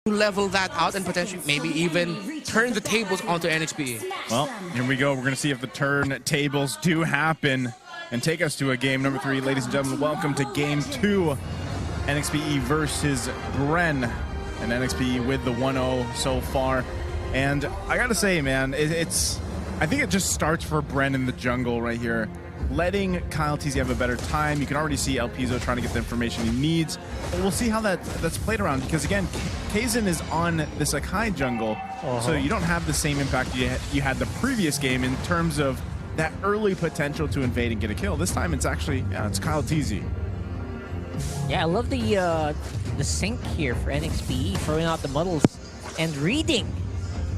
level that out and potentially maybe even turn the tables onto NXPE. Well, here we go. We're going to see if the turntables do happen and take us to a game number 3. Ladies and gentlemen, welcome to game 2. NXPE versus BREN. And NXPE with the 1-0 so far. And I got to say, man, I think it just starts for BREN in the jungle right here. Letting Kyle TZ have a better time. You can already see El Pizzo trying to get the information he needs. But we'll see how that's played around, because again, Kaizen is on this Akai jungle, so you don't have the same impact you had the previous game in terms of that early potential to invade and get a kill. This time it's actually, it's Kyle TZ. Yeah, I love the sync here for NXPE, throwing out the muddles and reading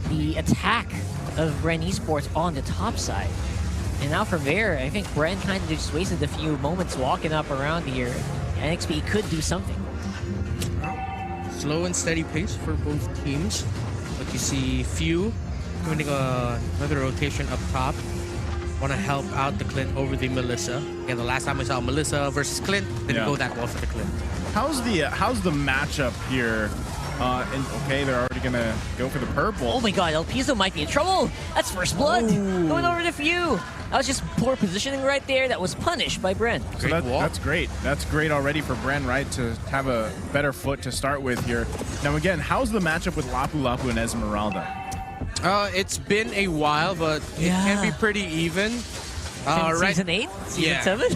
the attack of BREN Esports on the top side. And now from there, I think BREN kind of just wasted a few moments walking up around here. NXPE could do something. Slow and steady pace for both teams. But you see Few doing another rotation up top. Want to help out the Clint over the Melissa. Again, the last time I saw Melissa versus Clint, didn't go that well for the Clint. How's the matchup here? And okay, they're already gonna go for the purple. Oh my god, El Pizzo might be in trouble. That's first blood. Going over to Few. That was just poor positioning right there. That was punished by BREN. So that's great. That's great already for BREN, right? To have a better foot to start with here. Now again, how's the matchup with Lapu Lapu and Esmeralda? It's been a while, but it can be pretty even. Season 8? Season 7?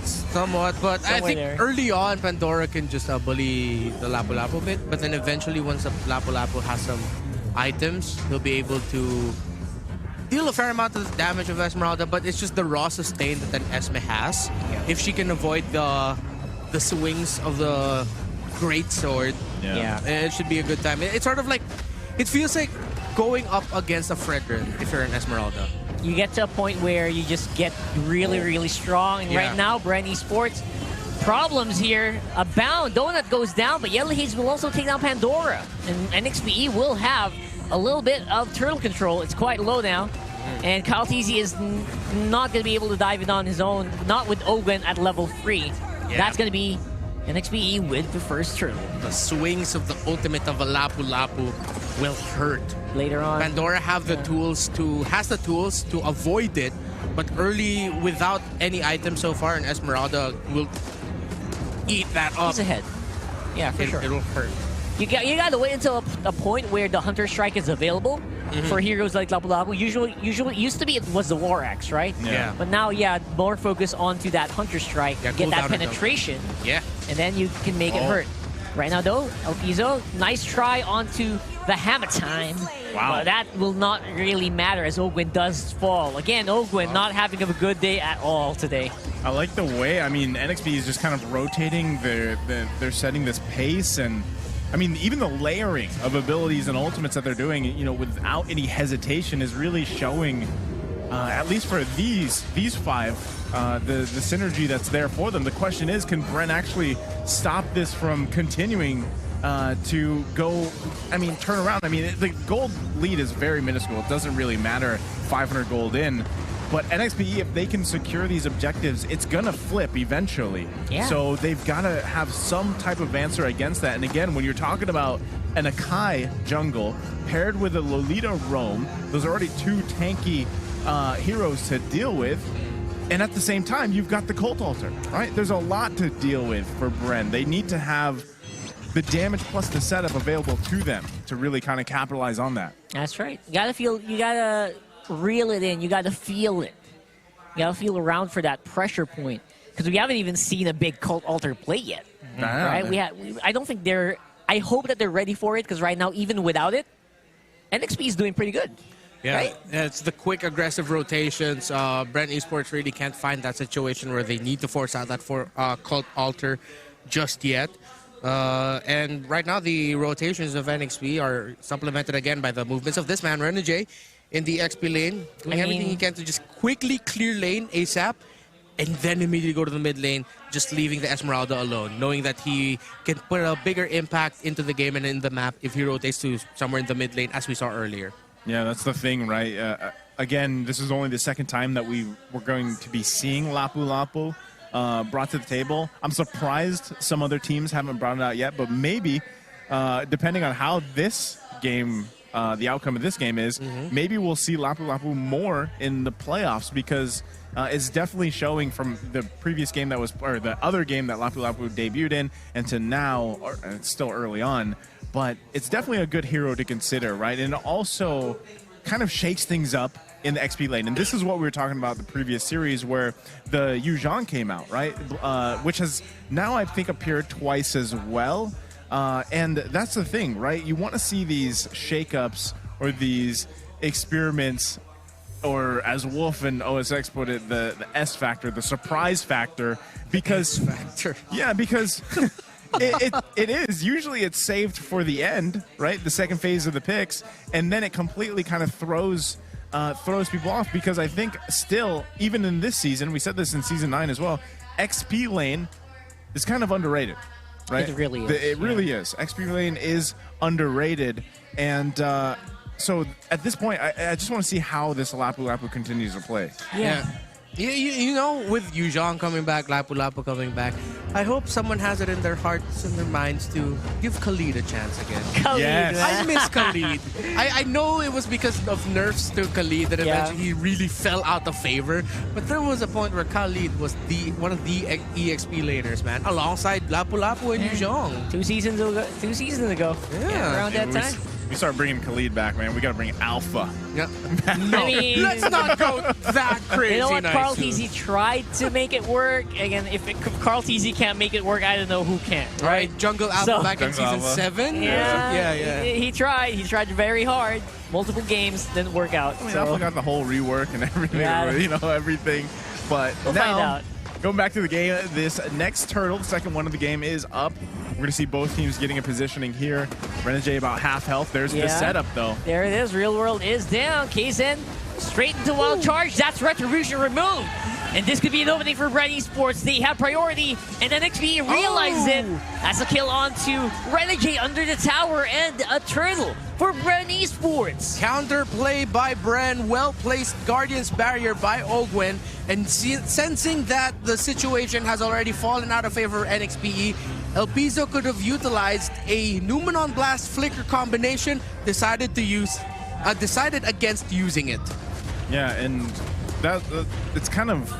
Somewhat, but I think early on Pandora can just bully the Lapu Lapu bit, but then eventually once the Lapu Lapu has some items, he'll be able to deal a fair amount of the damage of Esmeralda, but it's just the raw sustain that an Esme has. If she can avoid the swings of the Great Sword, it should be a good time. It's sort of like, it feels like going up against a Fredrin if you're an Esmeralda. You get to a point where you just get really, really strong. And right now, BREN Esports, problems here abound. Donut goes down, but Yellow Haze will also take down Pandora. And NXPE will have a little bit of turtle control. It's quite low now. And Kyle TZ is not going to be able to dive in on his own, not with Ogun at level 3. That's going to be NXPE with the first turtle. The swings of the ultimate of a Lapu Lapu will hurt. Later on, Pandora has the tools to avoid it, but early without any items so far, and Esmeralda will eat that up. He's ahead. Yeah, for sure. It'll hurt. You got to wait until a point where the Hunter Strike is available for heroes like Lapu Lapu. Usually used to be it was the War Axe, right? Yeah. But now, more focus onto that Hunter Strike, get that penetration, and then you can make it hurt. Right now, though, El Pizzo, nice try onto the Hammer Time. Wow. But that will not really matter as Ogwin does fall. Again, Ogwin not having a good day at all today. I like the way, I mean, NXP is just kind of rotating. They're setting this pace, and I mean, even the layering of abilities and ultimates that they're doing, you know, without any hesitation is really showing, at least for these 5, the synergy that's there for them. The question is, can BREN actually stop this from continuing to go, I mean, turn around? I mean, the gold lead is very minuscule. It doesn't really matter 500 gold in. But NXPE, if they can secure these objectives, it's gonna flip eventually. So they've got to have some type of answer against that. And again, when you're talking about an Akai jungle paired with a Lolita roam, those are already 2 tanky heroes to deal with. And at the same time, you've got the Cult Altar, right? There's a lot to deal with for BREN. They need to have the damage plus the setup available to them to really kind of capitalize on that. That's right. You gotta reel it in. You gotta feel it. You gotta feel around for that pressure point, because we haven't even seen a big Cult Altar play yet. Right? I don't think they're. I hope that they're ready for it, because right now, even without it, NXP is doing pretty good. Right? It's the quick, aggressive rotations. BREN Esports really can't find that situation where they need to force out that Cult Altar just yet. And right now, the rotations of NXP are supplemented again by the movements of this man, Renajay, in the XP lane, doing everything he can to just quickly clear lane ASAP, and then immediately go to the mid lane, just leaving the Esmeralda alone, knowing that he can put a bigger impact into the game and in the map if he rotates to somewhere in the mid lane, as we saw earlier. Yeah, that's the thing, right? Again, this is only the second time that we're going to be seeing Lapu Lapu brought to the table. I'm surprised some other teams haven't brought it out yet, but maybe depending on how this game, the outcome of this game is, maybe we'll see Lapu Lapu more in the playoffs, because it's definitely showing from the previous game that was, or the other game that Lapu Lapu debuted in, and to now, and it's still early on, but it's definitely a good hero to consider, right? And also kind of shakes things up in the XP lane. And this is what we were talking about the previous series, where the Yuzhong came out, right? Which has now, I think, appeared twice as well. And that's the thing, right? You want to see these shakeups or these experiments, or as Wolf and OSX put it, the S factor, the surprise factor, because yeah, because it is usually it's saved for the end, right? The second phase of the picks, and then it completely kind of throws people off, because I think still, even in this season, we said this in season 9 as well, XP lane is kind of underrated, right? It really is. It really is. XP lane is underrated, and so at this point, I just want to see how this Lapu Lapu continues to play. Yeah. You know, with Yuzhong coming back, Lapu Lapu coming back, I hope someone has it in their hearts and their minds to give Khalid a chance again. Khalid, Yes. man. I miss Khalid. I know it was because of nerfs to Khalid that eventually he really fell out of favor. But there was a point where Khalid was one of the EXP laners, man, alongside Lapu Lapu and Yuzhong. 2 seasons ago. Yeah. Around that time. We start bringing Khalid back, man. We got to bring Alpha. Yeah. I mean, Let's not go that crazy. you know what? nice Carl soon. TZ tried to make it work. Again, if Carl TZ can't make it work, I don't know who can. Right, Jungle Alpha So- back in Jungle season Alpha. 7. Yeah, He tried. He tried very hard. Multiple games didn't work out. I mean, so Alpha got the whole rework and everything, Yeah. you know, everything. But we'll now, find out. going back to the game, this next turtle, the second one of the game, is up. We're going to see both teams getting a positioning here. Renegade about half health. There's the Yeah. setup, though. There it is. Real World is down. Kaizen straight into wild charge. That's Retribution removed. And this could be an opening for BREN Esports. They have priority, and NXPE realizes it. That's a kill onto Renegade under the tower, and a turtle for BREN Esports. Counterplay by BREN, well-placed Guardian's Barrier by Ogwen, and sensing that the situation has already fallen out of favor of NXPE, El Piso could have utilized a Numenon Blast Flicker combination, decided against using it. Yeah, and that it's kind of,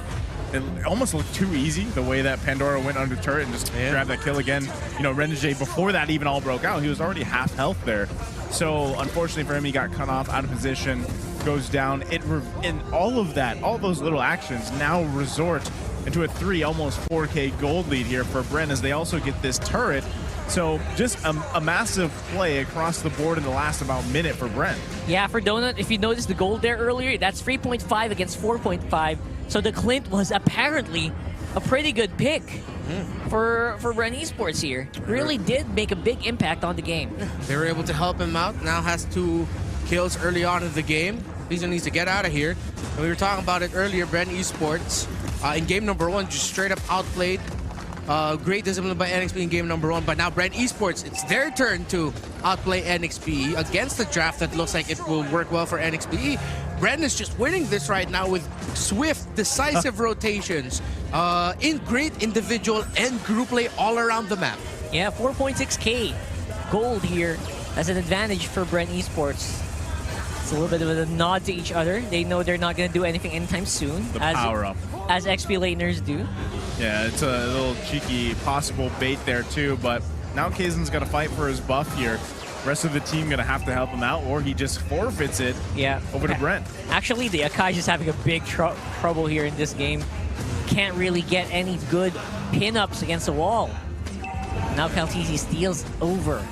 it almost looked too easy the way that Pandora went under turret and just grabbed that kill again. You know, Renegade, before that even all broke out, he was already half health there. So unfortunately for him, he got cut off, out of position, goes down. And all of that, all those little actions now resort into a almost 4K gold lead here for BREN, as they also get this turret. So just a massive play across the board in the last about minute for BREN. Yeah, for Donut, if you noticed the gold there earlier, that's 3.5 against 4.5. So the Clint was apparently a pretty good pick for BREN Esports here. Really did make a big impact on the game. They were able to help him out. Now has 2 kills early on in the game. Lisa needs to get out of here. And we were talking about it earlier, BREN Esports in game number 1 just straight up outplayed. Great discipline by NXPE in game number 1, but now BREN Esports, it's their turn to outplay NXPE against the draft that looks like it will work well for NXPE. BREN is just winning this right now with swift, decisive rotations in great individual and group play all around the map. Yeah, 4.6k gold here as an advantage for BREN Esports. It's a little bit of a nod to each other. They know they're not going to do anything anytime soon. The power up. As XP laners do. Yeah, it's a little cheeky possible bait there too, but now Kaizen's got to fight for his buff here. Rest of the team going to have to help him out, or he just forfeits it over to BREN. Actually, the Akai is having a big trouble here in this game. Can't really get any good pin-ups against the wall. Now Kaltizi steals over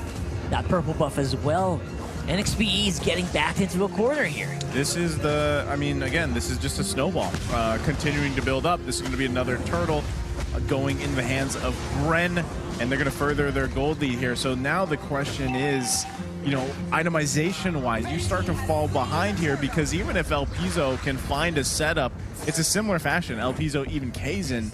that purple buff as well. NXPE is getting backed into a corner here. This is again, this is just a snowball continuing to build up. This is going to be another turtle going in the hands of BREN, and they're going to further their gold lead here. So now the question is, you know, itemization-wise, you start to fall behind here, because even if El Piso can find a setup, it's a similar fashion. El Piso, even Kaizen,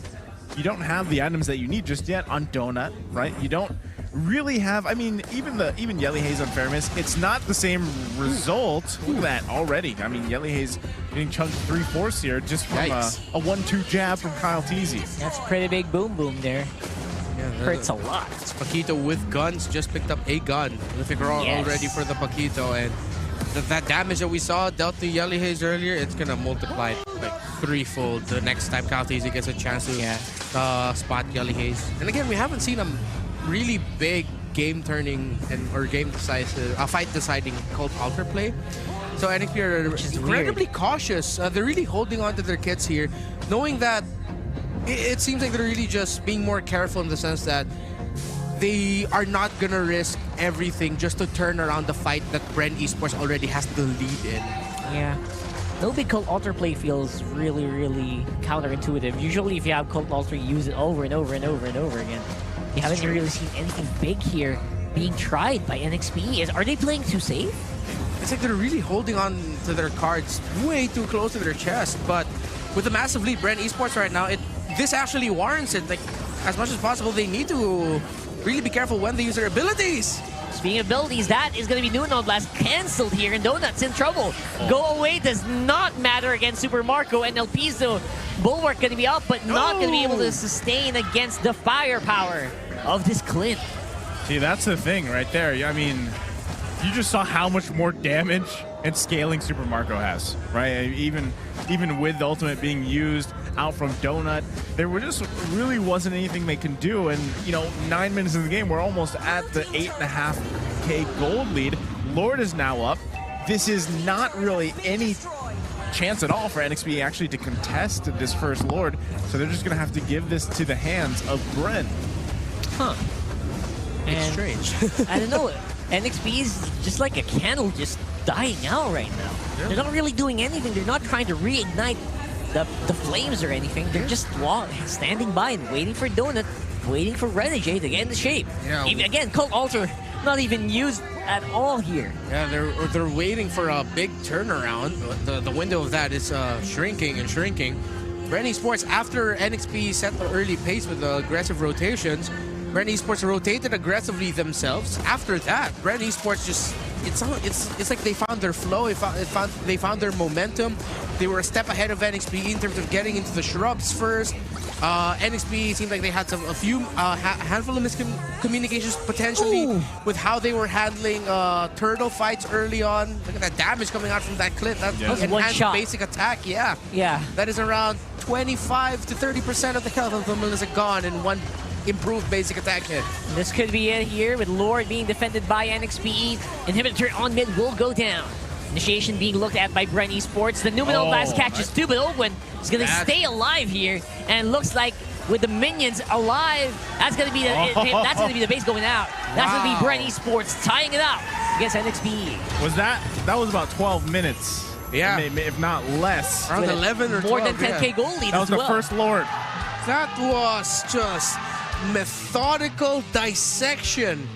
you don't have the items that you need just yet on Donut, right? You don't really have, I mean, even Yelly Hayes on Fairness, it's not the same result. Look at that already. I mean, Yelly Hayes getting chunked 3/4 here just from a 1-2 jab from Kyle Teasy. That's a pretty big boom there. hurts a lot. Paquito with guns just picked up a gun. I think we're all ready for the Paquito, and that damage that we saw dealt to Yelly Haze earlier, it's gonna multiply like threefold the next time Caltese gets a chance to spot Yelly Haze. And again, we haven't seen a really big game-turning or game-decisive, fight-deciding Cult Alter play. So NXP are incredibly cautious. They're really holding on to their kits here, knowing that it seems like they're really just being more careful in the sense that they are not going to risk everything just to turn around the fight that BREN Esports already has the lead in. Yeah. No big Cult Alter play feels really, really counterintuitive. Usually if you have Cult Alter, you use it over and over and over and over again. You haven't really seen anything big here being tried by NXPE. Are they playing too safe? It's like they're really holding on to their cards way too close to their chest. But with the massive lead, BREN Esports right now, this actually warrants it. Like, as much as possible, they need to really be careful when they use their abilities. Speaking of abilities, that is going to be Nuno Blast cancelled here, and Donut's in trouble. Go away does not matter against Super Marco, and El Piso Bulwark going to be up, but not going to be able to sustain against the firepower of this Clint. See, that's the thing right there. I mean, you just saw how much more damage and scaling Super Marco has, right? Even with the ultimate being used out from Donut, there just really wasn't anything they can do. And, you know, 9 minutes in the game, we're almost at the 8.5K gold lead. Lord is now up. This is not really any chance at all for NXPE actually to contest this first Lord. So they're just going to have to give this to the hands of BREN. Huh. It's strange. I don't know. NXPE is just like a candle just dying out right now. Yeah. They're not really doing anything. They're not trying to reignite the flames or anything. They're just standing by and waiting for Donut, waiting for Renegade to get into shape. Yeah. Again, Cult Alter not even used at all here. Yeah, they're waiting for a big turnaround. The window of that is shrinking and shrinking. BREN Esports, after NXP set the early pace with the aggressive rotations, BREN Esports rotated aggressively themselves. After that, BREN Esports just it's like they found their flow. They found their momentum. They were a step ahead of NXPE in terms of getting into the shrubs first. NXPE seemed like they had a few handful of miscommunications potentially with how they were handling turtle fights early on. Look at that damage coming out from that clip. That's enhanced basic attack. Yeah. That is around 25 to 30% of the health of the Melissa gone in one improved basic attack hit. This could be it here with Lord being defended by NXPE. Inhibitor on mid will go down. Initiation being looked at by BREN Esports. The Numenal Blast catches two, but Ogwen is going to stay alive here. And looks like with the minions alive, that's going to be the base going out. That's going to be BREN Esports tying it up against NXPE. That was about 12 minutes. Yeah. If not less. Around 11 or 12. More than 10K goal lead. That was the first Lord. That was just methodical dissection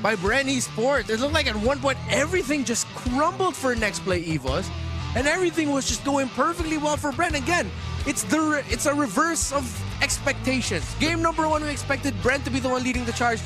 by BREN Esports. It looked like at one point everything just crumbled for NXPE EVOS, and everything was just going perfectly well for BREN. Again, it's a reverse of expectations. Game number one, we expected BREN to be the one leading the charge.